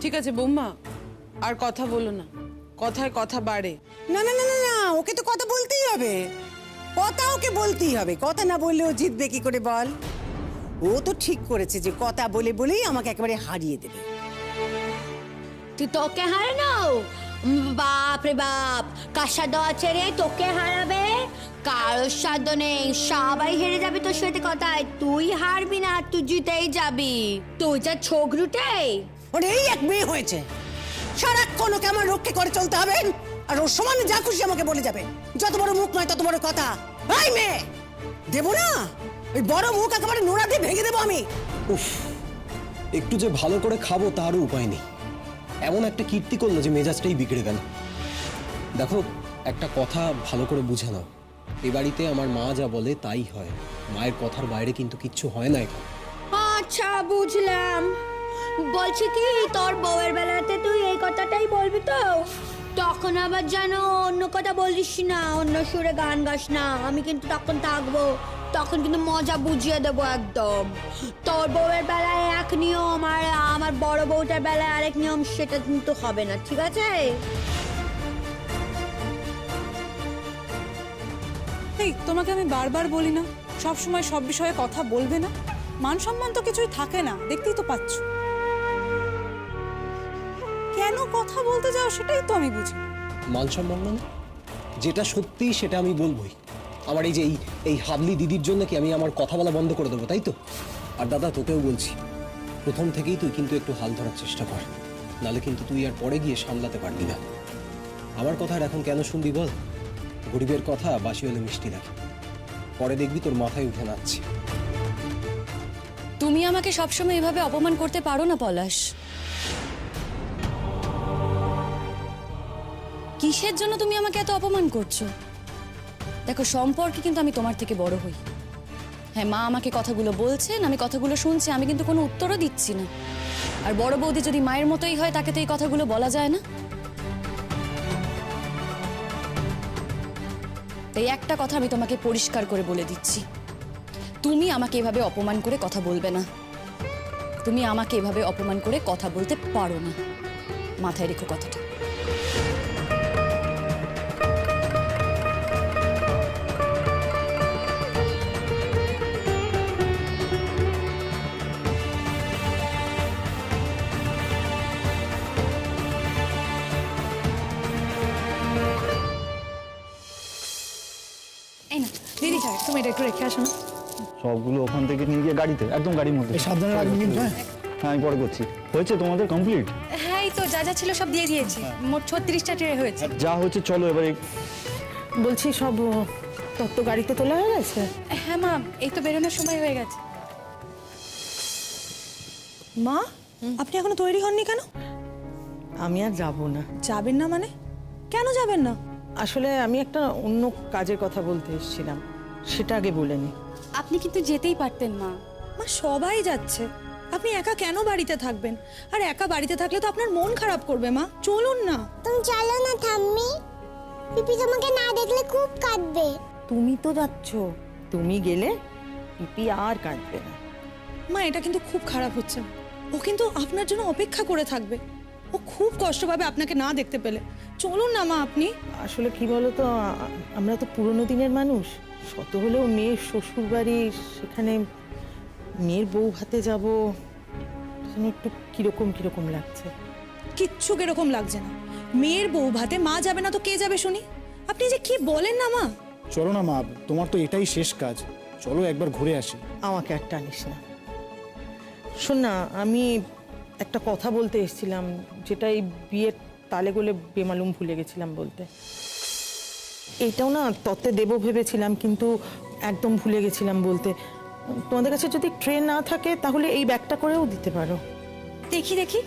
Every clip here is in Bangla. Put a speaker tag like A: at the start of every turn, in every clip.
A: ঠিক আছে বৌমা, আর কথা বলো না, কথায় কথা বাড়ে।
B: না না না না না, ওকে তো কথা বলতেই হবে, কথা ওকে বলতেই হবে। কথা না বললে ও জিতবে কি করে বল? ও তো ঠিক করেছে যে কথা বলে বলেই আমাকে একেবারে হারিয়ে দেবে।
C: তুই তোকে হারানো? বাপ রে বাপ, কার সাধ্য আছে রে তোকে হারাবে? কারোর সাধ্য নেই, সবাই হেরে যাবে তোর সাথে কথায়। তুই হারবি না, তুই জিতেই যাবি। তুই যা ছোগরুটে।
B: ওর এই এক মেয়ে হয়েছে, সারাক্ষণ ওকে আমার রক্ষে করে চলতে হবে, আর ওর সমানে যা খুশি আমাকে বলে যাবে। যত বড় মুখ নয় তত বড় কথা। এই মেয়ে দেবো না, ওই বড় মুখ একেবারে নোড়া দিয়ে ভেঙে দেবো আমি।
D: উফ, একটু যে ভালো করে খাবো তারও উপায় নেই। এমন একটা কীর্তি করলো যে মেজাজটাই বিগড়ে গেল। দেখো, একটা কথা ভালো করে বুঝে নাও, এই বাড়িতে আমার মা যা বলে তাই হয়। মায়ের কথার বাইরে কিন্তু কিচ্ছু হয় না এখানে।
C: আচ্ছা বুঝলাম। বলছি কি, তোর বউয়ের বেলাতে তুই এই কথাটাই বলবি তো? তখন আবার যেন অন্য কথা বলিস না, অন্য সুরে গান গাস না। আমি কিন্তু তখন থাকবো, তখন কিন্তু মজা বুঝিয়ে দেবো একদম। তোর বউয়ের বেলায় এক নিয়ম, আর আমার বড় বউটার বেলায় আরেক নিয়ম, সেটা কিন্তু হবে না, ঠিক আছে?
E: এই তোমাকে আমি বারবার বলি না সব সময় সব বিষয়ে কথা বলবে না? মান সম্মান তো কিছুই থাকে না, দেখতেই তো পাচ্ছ। কেন কথা বলতে যাও সেটাই তো আমি বুঝি।
D: মান সম্মান মানে যেটা সত্যি সেটা আমি বলবোই। আমার এই যে এই হাবলি দিদির জন্য কি আমি আমার কথা বলা বন্ধ করে দেবো, তাই তো? আর দাদা, তোকেও বলছি, প্রথম থেকেই তুই কিন্তু একটু হাল ধরার চেষ্টা কর, নালে কিন্তু তুই আর পরে গিয়ে সামলাতে পারবি না। আমার কথা আর এখন কেন শুনবি বল? গরিবের কথা বাসি হলে মিষ্টি লাগে, পরে দেখবি তোর মাথায় উঠে নাচছে।
F: তুমি আমাকে সবসময় এভাবে অপমান করতে পারো না পলাশ। কিসের জন্য তুমি আমাকে এত অপমান করছো? দেখো, সম্পর্কে কিন্তু আমি তোমার থেকে বড় হই। হ্যাঁ, মা আমাকে কথাগুলো বলছেন, আমি কথাগুলো শুনছি, আমি কিন্তু কোনো উত্তরও দিচ্ছি না। আর বড় বৌদি যদি মায়ের মতোই হয়, তাকে তো এই কথাগুলো বলা যায় না। তাই একটা কথা আমি তোমাকে পরিষ্কার করে বলে দিচ্ছি, তুমি আমাকে এভাবে অপমান করে কথা বলবে না। তুমি আমাকে এভাবে অপমান করে কথা বলতে পারো না, মাথায় রেখো কথাটা। এই না দিদি, তুমি এটা একটু রেখে আসো না।
G: সবগুলো ওখান থেকে নিয়ে গিয়ে গাড়িতে, একদম গাড়ির মধ্যে।
H: সাবধানে রাখবেন কিন্তু।
G: হ্যাঁ, আমি পরে করছি। হয়েছে তোমাদের কমপ্লিট?
F: হ্যাঁ, এই তো যা যা ছিল সব দিয়ে দিয়েছি, মোট 36টা ট্রে হয়েছে।
G: যা হয়েছে চলো এবারে।
E: বলছি সব তত্ত্ব গাড়িতে তোলা হয়ে গেছে?
F: হ্যাঁ মা, এই তো বেরোনোর সময় হয়ে গেছে।
E: মা, আপনি এখনো তৈরি হননি কেন?
B: আমি আর যাবো না।
E: যাবেন না মানে? কেন যাবেন না?
B: আসলে আমি একটা অন্য কাজের কথা বলতে এসেছিলাম, সেটা আগে বলে নি।
F: আপনি কিন্তু যেতেই পারতেন মা।
E: মা, সবাই যাচ্ছে, আপনি একা কেন বাড়িতে থাকবেন? আর একা বাড়িতে থাকলে তো আপনার মন খারাপ করবে। মা চলুন না।
I: তুমি চলো না ঠাম্মি, পিপি তোমাকে না দেখলে খুব কাঁদবে।
B: তুমি তো যাচ্ছ, তুমি গেলে পিপি আর কাঁদবে না।
E: মা, এটা কিন্তু খুব খারাপ হচ্ছে। ও কিন্তু আপনার জন্য অপেক্ষা করে থাকবে, ও খুব কষ্ট পাবে আপনাকে না দেখতে পেলে। চলুন না মা আপনি।
B: আসলে কি বলতো, আমরা তো পুরোনো দিনের মানুষ, শত হলেও মেয়ের শ্বশুর বাড়ি, সেখানে মেয়ের বউ ভাতে যাবো, একটু কিরকম কিরকম লাগছে।
E: কিচ্ছু কিরকম লাগছে না। মেয়ের বউ ভাতে মা যাবে না তো কে যাবে শুনি? আপনি যে কি বলেন না মা।
H: চলো না মা, তোমার তো এটাই শেষ কাজ, চলো একবার ঘুরে আসি।
B: আমাকে আর টানিস না। শোন না, আমি একটা কথা বলতে এসেছিলাম, যেটা এই বিয়ের তালে গোলে বেমালুম ভুলে গেছিলাম বলতে। এইটাও না তত্ত্বে দেবো ভেবেছিলাম, কিন্তু একদম ভুলে গেছিলাম বলতে। তোমাদের কাছে যদি ট্রেন না থাকে তাহলে এই ব্যাগটা করেও দিতে পারো।
F: দেখি দেখি।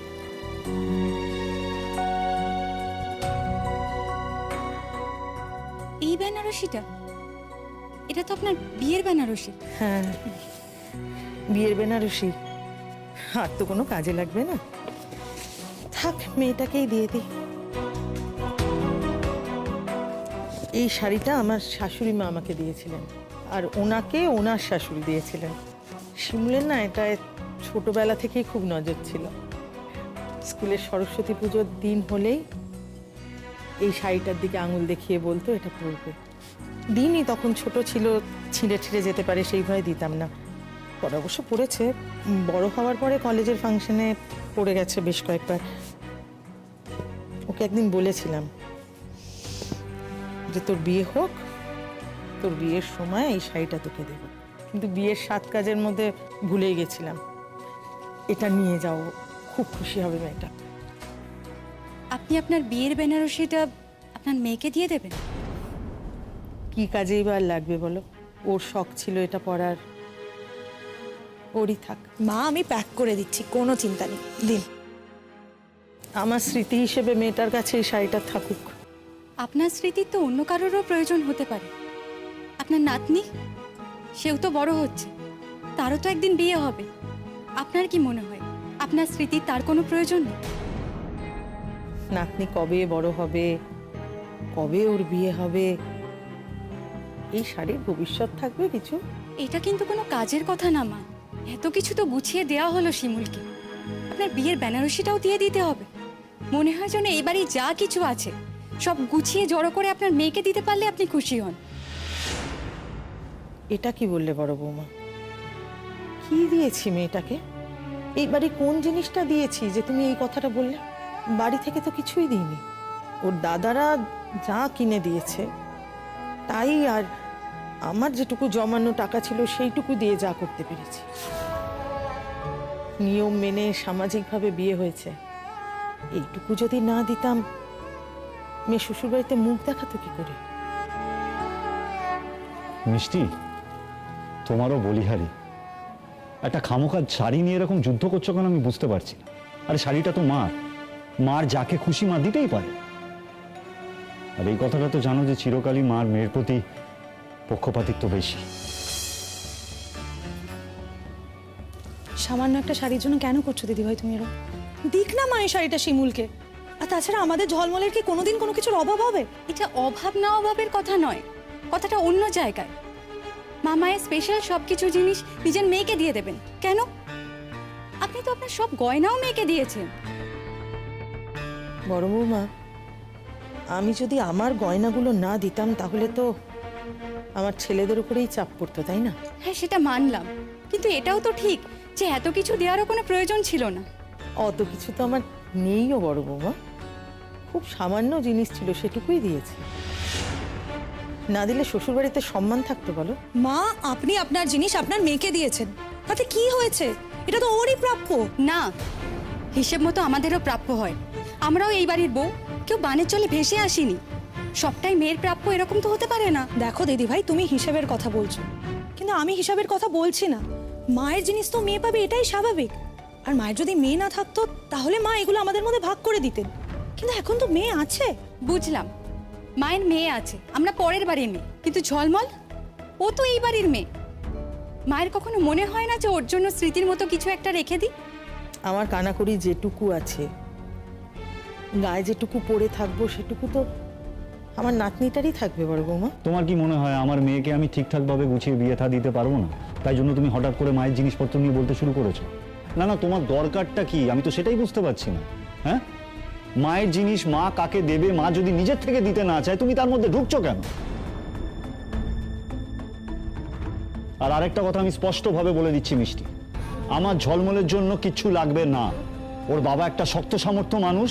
F: এই বেনারসিটা, এটা তো আপনার বিয়ের বেনারসি।
B: হ্যাঁ, বিয়ের বেনারসি। আর তো কোনো কাজে লাগবে না, থাক মেয়েটাকেই দিয়ে দিই। এই শাড়িটা আমার শাশুড়ি মা আমাকে দিয়েছিলেন, আর ওনাকে ওনার শাশুড়ি দিয়েছিলেন। শিমুলের না এটা ছোটবেলা থেকেই খুব নজর ছিল। স্কুলের সরস্বতী পুজোর দিন হলেই এই শাড়িটার দিকে আঙুল দেখিয়ে বলতো এটা পরবে। দিনই তখন ছোট ছিল, ছিঁড়ে ছিঁড়ে যেতে পারে সেই ভয়ে দিতাম না। পরে অবশ্য পড়েছে, বড় হওয়ার পরে কলেজের ফাংশনে পড়ে গেছে বেশ কয়েকবার। ওকে একদিন বলেছিলাম যে তোর বিয়ে হোক, তোর বিয়ের সময় এই শাড়িটা তোকে দেব, কিন্তু বিয়ের 7 কাজের মধ্যে ভুলেই গেছিলাম। এটা নিয়ে যাও, খুব খুশি হবে মেয়েটা।
F: আপনি আপনার বিয়ের বেনারসিটা আপনার মেয়েকে দিয়ে দেবেন?
B: কি কাজেই বা আর লাগবে বলো? ওর শখ ছিল এটা পরার, ওরই থাক।
E: মা আমি প্যাক করে দিচ্ছি, কোনো চিন্তা নেই, দিন।
B: আমার স্মৃতি হিসেবে মেয়েটার কাছে এই শাড়িটা থাকুক।
F: আপনার স্মৃতির তো অন্য কারোরও প্রয়োজন হতে পারে। আপনার নাতনি, সেও তো বড় হচ্ছে, তারও তো একদিন বিয়ে হবে। আপনার কি মনে হয় আপনার স্মৃতির তার কোনো প্রয়োজন নেই?
B: নাতনি কবে বড় হবে, কবে ওর বিয়ে হবে, এই শাড়ির ভবিষ্যৎ থাকবে কিছু?
F: এটা কিন্তু কোনো কাজের কথা না মা। এত কিছু তো গুছিয়ে দেওয়া হলো শিমুলকে, আপনার বিয়ের বেনারসিটাও দিয়ে দিতে হবে। মনে হয় যেন এবারই যা কিছু আছে সব গুছিয়ে জড়ো করে আপনার মেয়েকে দিতে পারলে আপনি খুশি হন।
B: এটা কি বললে বড় বৌমা? কি দিয়েছি মেয়েটাকে? এই বাড়ি কোন জিনিসটা দিয়েছি যে তুমি এই কথাটা বললে? বাড়ি থেকে তো কিছুই দিইনি। ওর দাদারা যা কিনে দিয়েছে তাই, আর আমার যেটুকু জমানো টাকা ছিল সেইটুকু দিয়ে যা করতে পেরেছি। নিয়ম মেনে সামাজিকভাবে বিয়ে হয়েছে, এইটুকু যদি না দিতাম মেয়ে শ্বশুরবাড়িতে মুখ দেখাতো কি করে?
G: মিষ্টি, তোমারও বলিহারি। একটা খামোখার শাড়ি নিয়ে এরকম যুদ্ধ করছো কেন আমি বুঝতে পারছি না। আরে শাড়িটা তো মার যাকে খুশি মা দিতেই পারে। আর এই কথাটা তো জানো যে চিরকালই মার মেয়ের প্রতি পক্ষপাতিত্ব বেশি।
E: সামান্য একটা শাড়ির জন্য কেন করছো দিদিভাই তুমি এরকম? দিক না মা এই শাড়িটা শিমুলকে। আর তাছাড়া আমাদের ঝলমলের কি কোনোদিন কোনো কিছুর অভাব হবে?
F: এটা অভাব না অভাবের কথা নয়, কথাটা অন্য জায়গায়। মামায়ের স্পেশাল সবকিছু জিনিস নিজের মেয়েকে দিয়ে দেবেন কেন? আপনি তো আপনার সব গয়নাও মেয়েকে দিয়েছেন।
B: বড় বৌমা, আমি যদি আমার গয়নাগুলো না দিতাম তাহলে তো আমার ছেলেদের উপরেই চাপ পড়তো, তাই না?
F: হ্যাঁ সেটা মানলাম, কিন্তু এটাও তো ঠিক যে এত কিছু দেওয়ারও কোনো প্রয়োজন ছিল না।
B: অত কিছু তো আমার নেইও বড় বৌমা, খুব সামান্য জিনিস ছিল, সেটুকুই দিয়েছি। না দিলে শ্বশুরবাড়িতে সম্মান থাকতো বলো?
E: মা আপনি আপনার জিনিস আপনার মেয়েকে দিয়েছেন, তাতে কি হয়েছে? এটা তো ওরই প্রাপ্য।
F: না, হিসেব মতো আমাদেরও প্রাপ্য হয়। আমরাও এই বাড়ির বউ, কেউ বানের চলে ভেসে আসিনি। সবটাই মেয়ের প্রাপ্য এরকম তো হতে পারে না।
E: দেখো দিদিভাই, তুমি হিসেবের কথা বলছো, কিন্তু আমি হিসাবের কথা বলছি না। মায়ের জিনিস তো মেয়ে পাবে, এটাই স্বাভাবিক। আর মায়ের যদি মেয়ে না থাকতো তাহলে মা এগুলো আমাদের মধ্যে ভাগ করে দিতেন, কিন্তু এখন তো মেয়ে আছে।
F: বুঝলাম, মায়ের মেয়ে আছে, আমরা পরের বাড়ির মেয়ে, কিন্তু ঝলমল ও তো এই বাড়ির মেয়ে। মায়ের কখনো মনে হয় না যে ওর জন্য স্মৃতির মতো কিছু একটা রেখে দিই?
B: আমার কানাকড়ি যেটুকু আছে, গায়ে যেটুকু পরে থাকবো সেটুকু তো আমার নাতনিটারই থাকবে বড় বৌমা।
G: তোমার কি মনে হয় আমার মেয়েকে আমি ঠিকঠাকভাবে গুছিয়ে বিয়ে থা দিতে পারবো না? তাই জন্য তুমি হঠাৎ করে মায়ের জিনিসপত্র নিয়ে বলতে শুরু করেছো? না না, তোমার দরকারটা কি আমি তো সেটাই বুঝতে পারছি না। হ্যাঁ, মায়ের জিনিস মা কাকে দেবে, মা যদি নিজের থেকে দিতে না চায় তুমি তার মধ্যে ঢুকছো কেন? আর আরেকটা কথা আমি স্পষ্টভাবে বলে দিচ্ছি মিষ্টি, আমার ঝলমলের জন্য কিচ্ছু লাগবে না। ওর বাবা একটা শক্ত সামর্থ্য মানুষ,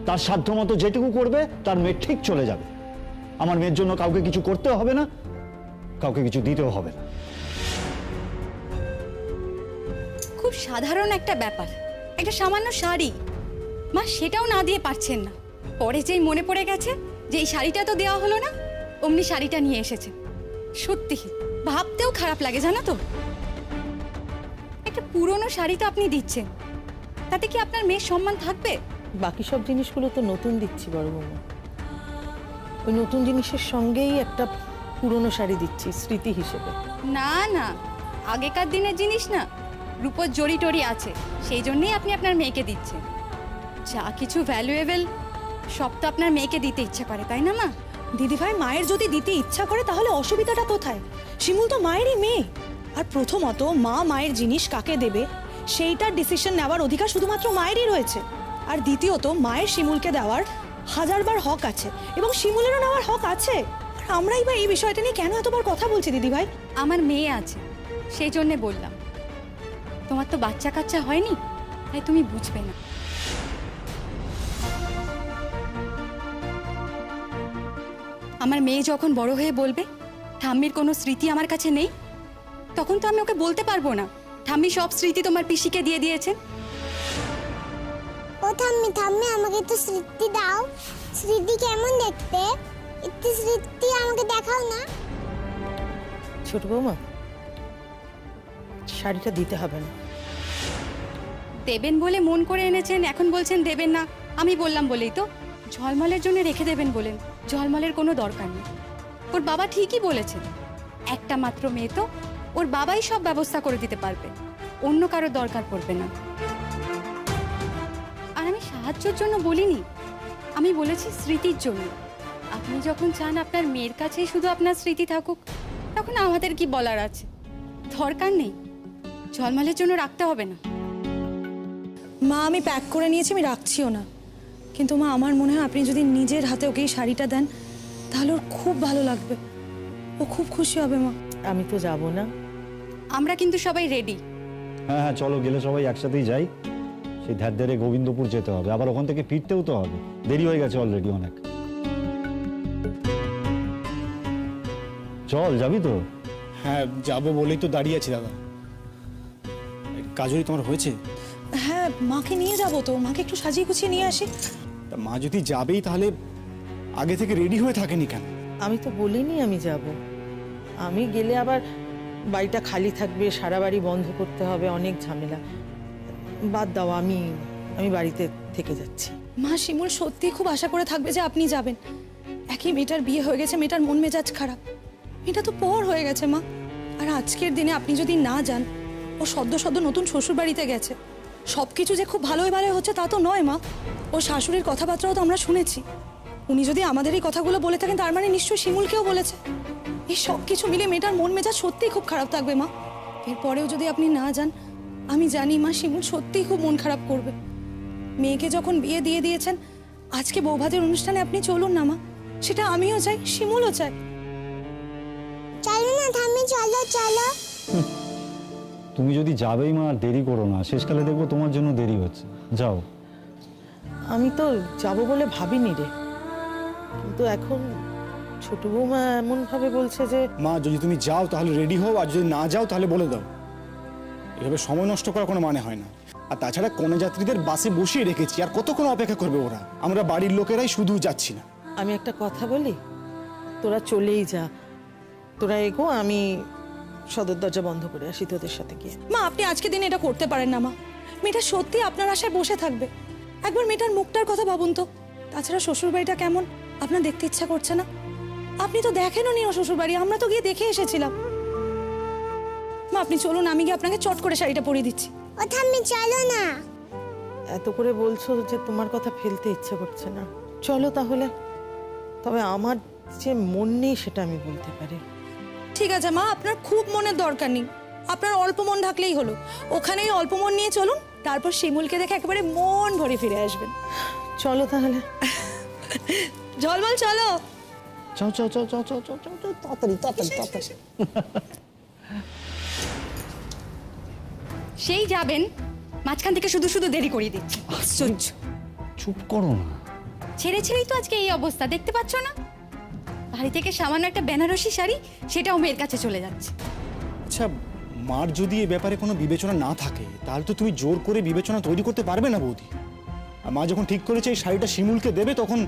G: তার সাধ্যমতো যেটুকু করবে তার মেয়ে ঠিক চলে যাবে। আমার মেয়ের জন্য কাউকে কিছু করতেও হবে না, কাউকে কিছু দিতেও হবে না।
F: খুব সাধারণ একটা ব্যাপার, একটা সামান্য শাড়ি, মা সেটাও না দিয়ে পারছেন না। পরে যেই মনে পড়ে গেছে যে এই শাড়িটা তো দেওয়া হলো না, অমনি শাড়িটা নিয়ে এসেছে। সত্যি ভাবতেও খারাপ লাগে জানো তো। একটা পুরনো শাড়ি তো আপনি দিচ্ছেন, তাতে কি আপনার মেয়ের সম্মান থাকবে?
B: বাকি সব জিনিসগুলো তো নতুন দিচ্ছি বড় বৌমা, ওই নতুন জিনিসের সঙ্গেই একটা পুরনো শাড়ি দিচ্ছি স্মৃতি হিসেবে।
F: না না, আগেকার দিনের জিনিস না, রূপোর জড়ি টড়ি আছে, সেই জন্যই আপনি আপনার মেয়েকে দিচ্ছেন। যা কিছু ভ্যালুয়েবল সব তো আপনার মেয়েকে দিতে ইচ্ছা করে, তাই না মা?
E: দিদিভাই মায়ের যদি দিতে ইচ্ছা করে তাহলে অসুবিধাটা কোথায়? শিমুল তো মায়েরই মেয়ে। আর প্রথমত মা মায়ের জিনিস কাকে দেবে সেইটার ডিসিশন নেওয়ার অধিকার শুধুমাত্র মায়েরই রয়েছে। আর দ্বিতীয়ত মায়ের শিমুলকে দেওয়ার হাজারবার হক আছে এবং শিমুলেরও নেওয়ার হক আছে। আর আমরাই বা এই বিষয়টা নিয়ে কেন এতবার কথা বলছি দিদি ভাই?
F: আমার মেয়ে আছে, সেই জন্যে বললাম। তোমার তো বাচ্চা কাচ্চা হয়নি, তাই তুমি বুঝবে না। আমার মেয়ে যখন বড় হয়ে বলবে ঠাম্মির কোনো স্মৃতি আমার কাছে নেই, তখন তো আমি ওকে বলতে পারবো না ঠাম্মি সব স্মৃতি তোমার পিসিকে দিয়ে দিয়েছেন।
I: ও ঠাম্মি ঠাম্মি আমাকে একটু স্মৃতি দাও। স্মৃতি কেমন দেখতে? একটু স্মৃতি আমাকে দেখাও না।
B: ছোট বৌমা, শাড়িটা দিতে হবে না।
F: দেবেন বলে মন করে এনেছেন, এখন বলছেন দেবেন না। আমি বললাম বলেই তো, ঝলমলের জন্য রেখে দেবেন বলেন। ঝলমলের কোনো দরকার নেই। ওর বাবা ঠিকই বলেছেন, একটা মাত্র মেয়ে তো, ওর বাবাই সব ব্যবস্থা করে দিতে পারবে, অন্য কারোর দরকার পড়বে না। আর আমি সাহায্যের জন্য বলিনি, আমি বলেছি স্মৃতির জন্য। আপনি যখন চান আপনার মেয়ের কাছেই শুধু আপনার স্মৃতি থাকুক, তখন আমাদের কি বলার আছে? দরকার নেই, ঝলমলের জন্য রাখতে হবে না।
E: মা আমি প্যাক করে নিয়েছি, আমি রাখছিও না। কিন্তু মা আমার মনে হয় আপনি যদি নিজের হাতে ওকে এই শাড়িটা দেন তাহলে ওর খুব ভালো লাগবে, ও খুব খুশি হবে। মা
B: আমি তো যাব না।
F: আমরা কিন্তু সবাই রেডি।
G: হ্যাঁ হ্যাঁ, চলো, গেলে সবাই একসাথেই যাই। সেই ধারে গোবিন্দপুর যেতে হবে, আবার ওখান থেকে ফিরতেও তো হবে, দেরি হয়ে গেছে অলরেডি অনেক। চল, যাবি তো?
H: হ্যাঁ যাবো বলেই তো দাঁড়িয়ে আছি দাদা। কাজরি তোমার হয়েছে?
E: হ্যাঁ, মাকে নিয়ে যাবো তো, মাকে একটু সাজিয়ে গুছিয়ে নিয়ে আসি।
H: তা মা যদি যাবেই তাহলে আগে থেকে রেডি হয়ে থাকেনি কেন?
B: আমি তো বলিনি আমি যাব। আমি গেলে আবার বাড়িটা খালি থাকবে, সারা বাড়ি বন্ধ করতে হবে, অনেক ঝামেলা। বাদ দাও, আমি বাড়িতে থেকে যাচ্ছি।
E: মা শিমুল সত্যি খুব আশা করে থাকবে যে আপনি যাবেন। একই মেয়েটার বিয়ে হয়ে গেছে, মেয়েটার মন মেজাজ খারাপ, মেয়েটা তো পর হয়ে গেছে মা। আর আজকের দিনে আপনি যদি না যান, ও সদ্য নতুন শ্বশুর বাড়িতে গেছে, সবকিছু যে খুব ভালোই ভালো হচ্ছে তা তো নয় মা। ও শাশুড়ির কথাবার্তাও তো আমরা শুনেছি। উনি যদি আমাদের এই কথাগুলো বলে থাকেন তার মানে নিশ্চয়ই শিমুলকেও বলেছে। এই সব কিছু মিলে মেয়েটার মন মেজাজ সত্যিই খুব খারাপ থাকবে মা। এরপরেও যদি আপনি না যান, আমি জানি মা শিমুল সত্যিই খুব মন খারাপ করবে। মেয়েকে যখন বিয়ে দিয়ে দিয়েছেন, আজকে বৌভাতের অনুষ্ঠানে আপনি চলুন না মা। সেটা আমিও চাই, শিমুলও চাই।
I: চলো না ঠাম্মি, চলো চলো।
G: তুমি যদি যাবেই মা, আর দেরি করো না, শেষকালে দেখবো তোমার জন্য দেরি হচ্ছে। যাও।
B: আমি তো যাব বলে ভাবিনি রে, কিন্তু এখন ছোট বৌমা এমন ভাবে বলছে যে
H: মা যদি তুমি যাও তাহলে রেডি হও, আর যদি না যাও তাহলে বলে দাও। এভাবে সময় নষ্ট করার কোনো মানে হয় না। আর তাছাড়া কন্যাযাত্রীদের বাসে বসিয়ে রেখেছি, আর কতক্ষণ অপেক্ষা করবে ওরা? আমরা বাড়ির লোকেরাই শুধু যাচ্ছি না।
B: আমি একটা কথা বলি, তোরা চলেই যা, তোরা এগো, আমি সদর দরজা বন্ধ করে আসি তোদের সাথে গিয়ে।
E: মা আপনি আজকে দিনে এটা করতে পারেন না মা। মেয়েটা সত্যি আপনার আশায় বসে থাকবে। একবার মেয়েটার মুখটার কথা ভাবুন তো। তাছাড়া শ্বশুর বাড়িটা কেমন আপনার দেখতে ইচ্ছা করছে না? আপনি তো দেখেনও নি ও শ্বশুর বাড়ি, আমরা তো গিয়ে দেখে এসেছিলাম। মা আপনি চলুন, আমি গিয়ে আপনাকে চট করে শাড়িটা পরিয়ে দিচ্ছি।
I: ও ঠাম্মি চলো না।
B: এত করে বলছো যে তোমার কথা ফেলতে ইচ্ছে করছে না, চলো তাহলে। তবে আমার যে মন নেই সেটা আমি বলতে পারি।
E: ঠিক আছে মা, আপনার খুব মনের দরকার নেই, আপনার অল্প মন থাকলেই হলো। ওখানেই অল্প মন নিয়ে চলুন, তারপর শিমুলকে দেখে একেবারে মন ভরে ফিরে আসবেন।
B: চলো তাহলে।
E: ঝলমল চলো।
G: চাও চাও চাও চাও চাও চাও চাও, তাড়াতাড়ি তাড়াতাড়ি তাড়াতাড়ি।
F: সেই যাবেন, মাঝখান থেকে শুধু শুধু দেরি করিয়ে দিচ্ছে। আশ্চর্য।
G: চুপ করো না।
F: ছেড়ে ছেড়েই তো আজকে এই অবস্থা, দেখতে পাচ্ছ না? বাড়ি থেকে সামান্য একটা বেনারসি শাড়ি, সেটাও মেয়ের কাছে চলে যাচ্ছে।
H: আচ্ছা, মার যদি এ ব্যাপারে কোনো বিবেচনা না থাকে তাহলে তো তুমি জোর করে বিবেচনা তৈরি করতে পারবে না বৌদি। আর মা যখন ঠিক করেছে এই শাড়িটা শিমুলকে দেবে, তখন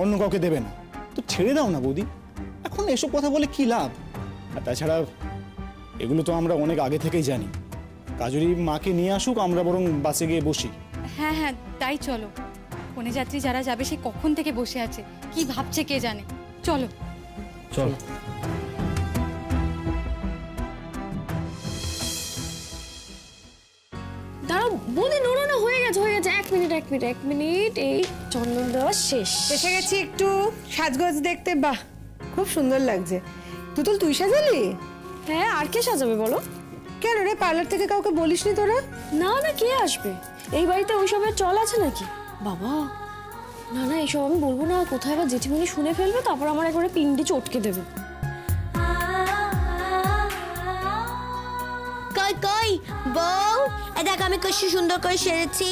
H: অন্য কাউকে দেবে না। তো ছেড়ে দাও না বৌদি, এখন এসব কথা বলে কি লাভ? আর তাছাড়া এগুলো তো আমরা অনেক আগে থেকেই জানি। কাজরি মাকে নিয়ে আসুক, আমরা বরং বাসে গিয়ে বসি।
F: হ্যাঁ হ্যাঁ, তাই চলো। কনেযাত্রী যারা যাবে সে কখন থেকে বসে আছে, কি ভাবছে কে জানে। চলো
G: চল।
C: দাঁড়াও বৌদি, নোনো না, হয়ে গেছে হয়ে গেছে। এক মিনিট, এই চন্দন দেওয়া শেষ।
A: এসে গেছি একটু সাজগোজ দেখতে। বাহ, খুব সুন্দর লাগছে। তুতুল, তুই সাজালি?
C: হ্যাঁ, আর কে সাজাবে বলো?
A: কেন রে, পার্লার থেকে কাউকে বলিসনি তোরা?
C: না না, কে আসবে? এই বাড়িতে ওইসবের চল আছে নাকি?
J: বাবা না না এসব আমি বলবো না, কোথায় আবার জেঠিমণি শুনে ফেলবে, তারপর আমার একবারে পিন্ডি চটকে দেবে।
C: কই কই বউ, এ দেখ আমি কত সুন্দর করে সেরেছি,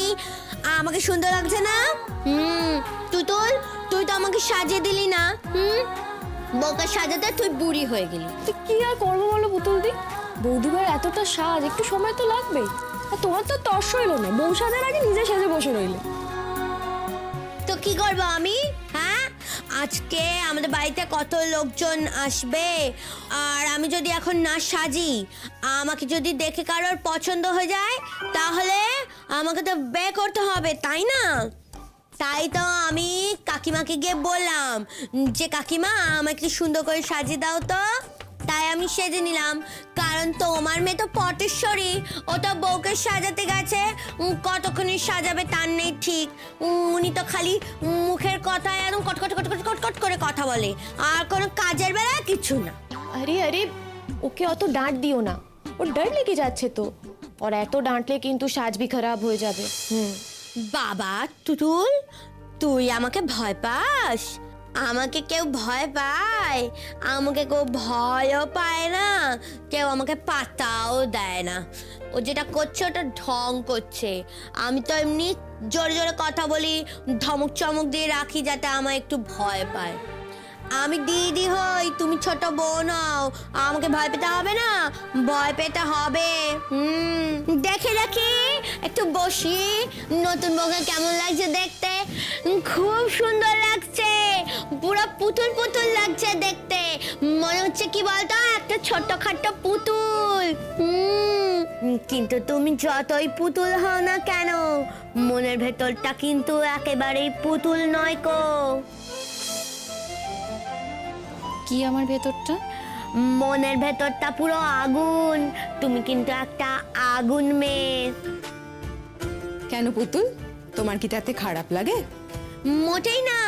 C: আমাকে সুন্দর লাগছে না? তুতুল, তুই তো আমাকে সাজিয়ে দিলি না। বউকে সাজাতে তুই বুড়ি হয়ে গেলি।
J: তো কি আর করবো বলো পুতুল দি, বৌদি ভাইয়ের এতটা সাজ, একটু সময় তো লাগবেই। আর তোমার তো তর্স হইলো না, বউ সাজার আগে নিজে সেজে বসে রইলে।
C: তো কি করবো আমি? হ্যাঁ, আজকে আমাদের বাড়িতে কত লোকজন আসবে, আর আমি যদি এখন না সাজি, আমাকে যদি দেখে কারোর পছন্দ হয়ে যায়, তাহলে আমাকে তো বিয়ে করতে হবে, তাই না? তাই তো আমি কাকিমাকে গিয়ে বললাম যে কাকিমা আমাকে সুন্দর করে সাজিয়ে দাও তো। তাই আমি সেজে নিলাম, কারণ তোমার মেয়ে তো পটেশ্বরী, ও তো বউকে সাজাতে গেছে, কতক্ষণে সাজাবে তার নেই ঠিক। উনি তো খালি মুখের কথায় একদম কটকট কটকট কটকট করে কথা বলে, আর কোনো কাজের বেলায় কিছু না।
J: আরে আরে ওকে অত ডাঁট দিও না, ওর ডর লেগে যাচ্ছে তো, और এত ডাঁটলে কিন্তু সাজ भी खराब হয়ে যাবে।
C: বাবা তুতুল, তুই আমাকে ভয় পাস? আমাকে কেউ ভয় পায়? আমাকে কেউ ভয়ও পায় না, কেউ আমাকে পাতাও দেয় না। ও যেটা করছে ওটা ঢং করছে। আমি তো এমনি জোরে জোরে কথা বলি, ধমক চমক দিয়ে রাখি যাতে আমার একটু ভয় পায়। আমি দিদি হই, তুমি ছোট বোন হও, আমাকে ভয় পেতে হবে না? ভয় পেতে হবে। দেখে দেখি একটু বসি, নতুন বউকে কেমন লাগছে দেখতে? খুব সুন্দর লাগছে, পুরো পুতুল পুতুল লাগছে দেখতে, মনে হচ্ছে কি বলতো একটা ছোট্টখাট্টো পুতুল। কিন্তু তুমি যতই পুতুল হও না কেন, মনের ভেতরটা কিন্তু একেবারেই পুতুল নয় কো।
F: কি আমার ভেতরটা?
C: মনের ভেতরটা পুরো আগুন, তুমি কিন্তু একটা আগুন মেয়ে।
A: কেন পুতুল, তোমার কি তাতে খারাপ লাগে?
C: মোটেই না,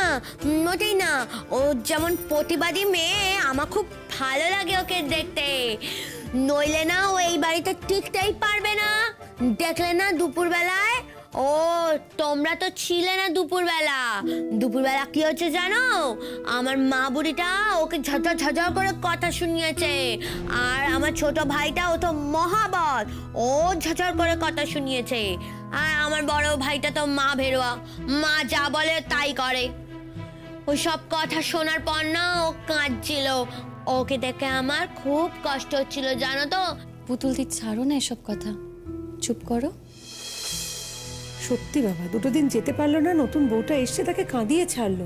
C: মোটেই না। ও যেমন প্রতিবাদী মেয়ে, আমার খুব ভালো লাগে ওকে দেখতে। নইলে না ও এই বাড়িতে টিকতেই পারবে না। দেখলে না দুপুরবেলায়, ও তোমরা তো ছিলে না দুপুরবেলা। দুপুরবেলা কি হচ্ছে জানো? আমার মা বুড়িটা ওকে ঝঝর ঝঝর করে কথা শুনিয়েছে, আর আমার ছোট ভাইটা ও তো মহাবত, ও ঝঝর করে কথা শুনিয়েছে। আর আমার বড় ভাইটা তো মা ভেরোয়া, মা যা বলে তাই করে। ওই সব কথা শোনার পর না ও কাঁদছিল, ওকে দেখে আমার খুব কষ্ট হচ্ছিল জানো তো।
F: পুতুল দি ছাড়ো না এসব কথা, চুপ করো।
A: সত্যি বাবা, দুটো দিন যেতে পারলো না, নতুন বউটা এসছে তাকে কাঁদিয়ে ছাড়লো।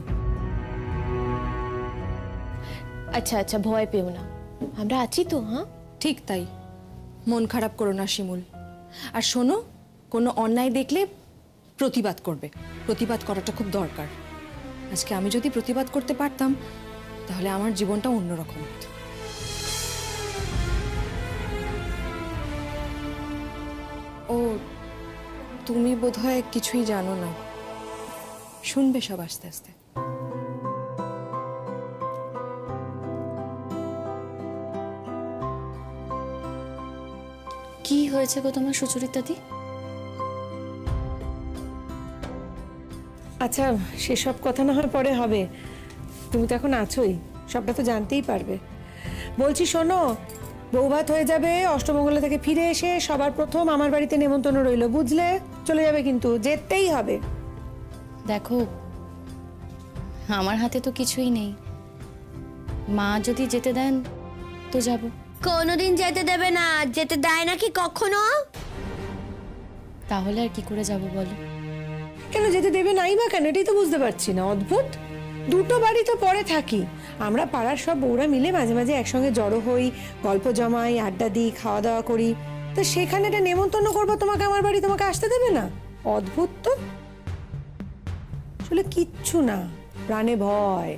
J: আচ্ছা আচ্ছা ভয় পেও না, আমরা আছি তো। হ্যাঁ
E: ঠিক তাই, মন খারাপ করো না শিমুল। আর শোনো, কোনো অন্যায় দেখলে প্রতিবাদ করবে, প্রতিবাদ করাটা খুব দরকার। আজকে আমি যদি প্রতিবাদ করতে পারতাম, তাহলে আমার জীবনটা অন্যরকম হতো। ও তুমি বোধহয় কিছুই জানো না, শুনবে সব আস্তে আস্তে।
F: কি হয়েছে গো তোমার সুচরিতা দি?
A: আচ্ছা, সেসব কথা না হয় পরে হবে, তুমি তো এখন আছোই, সবটা তো জানতেই পারবে। বলছি শোনো, বৌভাত হয়ে যাবে, অষ্টমঙ্গলা থেকে ফিরে এসে সবার প্রথম আমার বাড়িতে নেমন্তন্ন রইলো, বুঝলে? চলে যাবে কিন্তু, যেতেই হবে।
F: দেখো আমার হাতে তো কিছুই নেই, মা যদি যেতে দেন তো যাব।
C: কোনোদিন যেতে দেবে না, যেতে দেয় নাকি কখনো?
F: তাহলে আর কি করে যাব বলো?
A: কেন যেতে দেবে নাই বা কেন, এটাই তো বুঝতে পারছি না, অদ্ভুত। দুটো বাড়ি তো পরে থাকি, আমরা পাড়ার সব বউরা মিলে মাঝে মাঝে একসঙ্গে জড়ো হই, গল্প জমাই, আড্ডা দিই, খাওয়া দাওয়া করি। তো সেখানে একটা নেমন্তন্ন করবো তোমাকে আমার বাড়ি, তোমাকে আসতে দেবে না? অদ্ভুত তো। আসলে কিচ্ছু না, প্রাণে ভয়।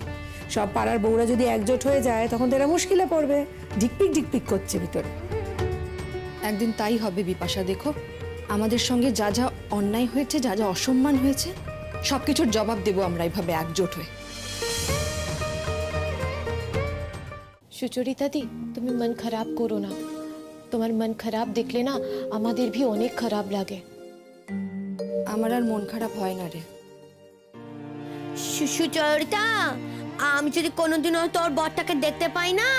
A: সব পাড়ার বউরা যদি একজোট হয়ে যায়, তখন তো এরা মুশকিলে পড়বে, ঢিকপিক ঢিকপিক করছে ভিতরে।
E: একদিন তাই হবে বিপাশা, দেখো আমাদের সঙ্গে যা যা অন্যায় হয়েছে, যা যা অসম্মান হয়েছে, সবকিছুর জবাব দেবো আমরা এইভাবে একজোট হয়ে।
J: সুচরিতা দি, তুমি মন খারাপ করো না, তোমার মন খারাপ দেখলে না আমাদের भी অনেক খারাপ লাগে।
E: আমার আর মন খারাপ হয় না রে,
C: সুচরিতা, আমি যদি কোনোদিনও তোর বরটাকে দেখতে পাই না,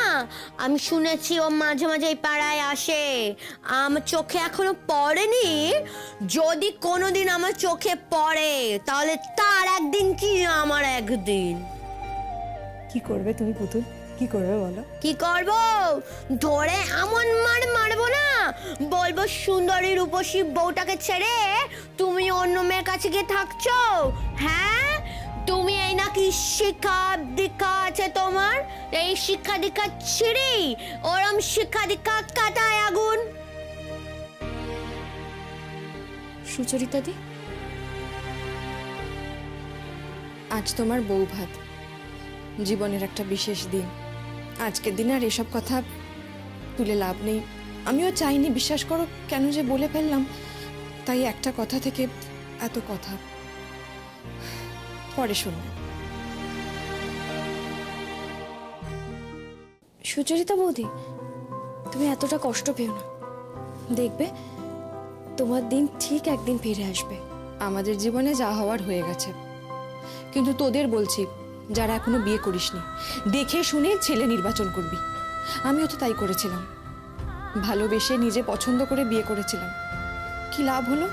C: আমি শুনেছি ও মাঝে মাঝে এই পাড়ায় আসে, আমার চোখে এখনো পড়েনি। যদি কোনোদিন আমার চোখে পড়ে তাহলে তার একদিন কি আমার একদিন।
A: কি করবে তুমি পুতুল, কি করবে বলো?
C: কি করব? ধরে এমন মারবো না, বলবো সুন্দরী রূপসী বউটাকে ছেড়ে তুমি অন্য মেয়ের কাছে গিয়ে থাকছো। হ্যাঁ, তুমি এই নাকি শিক্ষা দীক্ষা আছে তোমার, এই শিক্ষা দীক্ষা ছিড়ি ওরম শিক্ষা দীক্ষা কাটায় আগুন।
J: সুচরিতা দি, আজ তোমার বউ ভাত, জীবনের একটা বিশেষ দিন। আজকের দিনে আর এসব কথা তুলে লাভ নেই। আমিও চাইনি, বিশ্বাস করো, কেন যে বলে ফেললাম। তাই একটা কথা থেকে এত কথা। পরে শুনবে। সুচরিতা বৌদি, তুমি এতটা কষ্ট পেও না। দেখবে তোমার দিন ঠিক একদিন ফিরে আসবে। আমাদের জীবনে যা হওয়ার হয়ে গেছে, কিন্তু তোদের বলছি, যারা এখনো বিয়ে করিসনি, দেখে শুনে ছেলে নির্বাচন করবি। আমিও তো তাই করেছিলাম, ভালোবেসে নিজে পছন্দ করে বিয়ে করেছিলাম। কি লাভ হলো?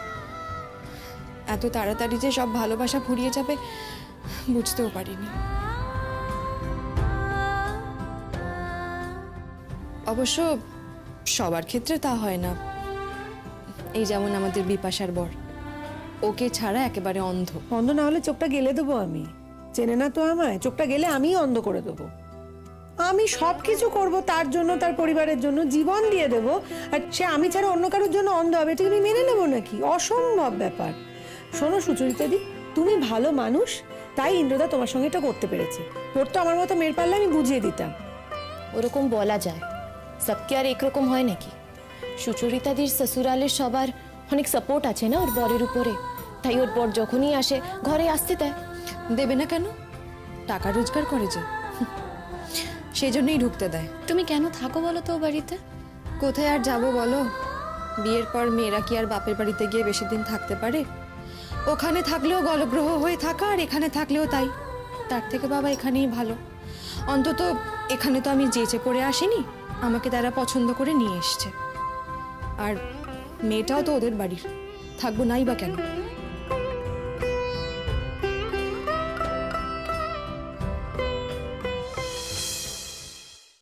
J: এত তাড়াতাড়ি যে সব ভালোবাসা ফুরিয়ে যাবে বুঝতেও পারিনি। অবশ্য সবার ক্ষেত্রে তা হয় না। এই যেমন আমাদের বিপাশার বর, ওকে ছাড়া একেবারে অন্ধ।
A: অন্ধ না হলে চোখটা গেলে দেবো আমি, চেনে না তো আমায়, চোখটা গেলে আমিই অন্ধ করে দেবো। আমি সব কিছু করবো তার জন্য, তার পরিবারের জন্য জীবন দিয়ে দেবো, আর সে আমি ছাড়া অন্য কারোর জন্য অন্ধ হবে, এটা আমি মেনে নেবো নাকি? অসম্ভব ব্যাপার। শোনো সুচরিতা দি, তুমি ভালো মানুষ, তাই ইন্দ্রদা তোমার সঙ্গে এটা করতে পেরেছে। করতো আমার মতো মেয়ের পারলে আমি বুঝিয়ে দিতাম।
J: ওরকম বলা যায়, সবকে আর একরকম হয় নাকি? সুচরিতাদির শ্বশুরালের সবার অনেক সাপোর্ট আছে না ওর বরের উপরে, তাই ওর বর যখনই আসে ঘরে আসতে দেয়। দেবে না কেন? টাকা রোজগার করে যে, সেই জন্যই ঢুকতে দেয়।
F: তুমি কেন থাকো বলো তো ও বাড়িতে?
J: কোথায় আর যাবো বলো? বিয়ের পর মেয়েরা কি আর বাপের বাড়িতে গিয়ে বেশি দিন থাকতে পারে? ওখানে থাকলেও গলগ্রহ হয়ে থাকা, আর এখানে থাকলেও তাই। তার থেকে বাবা এখানেই ভালো। অন্তত এখানে তো আমি যেচে পড়ে আসিনি, আমাকে তারা পছন্দ করে নিয়ে এসছে। আর মেয়েটাও তো ওদের বাড়ির, থাকবো নাই বা কেন?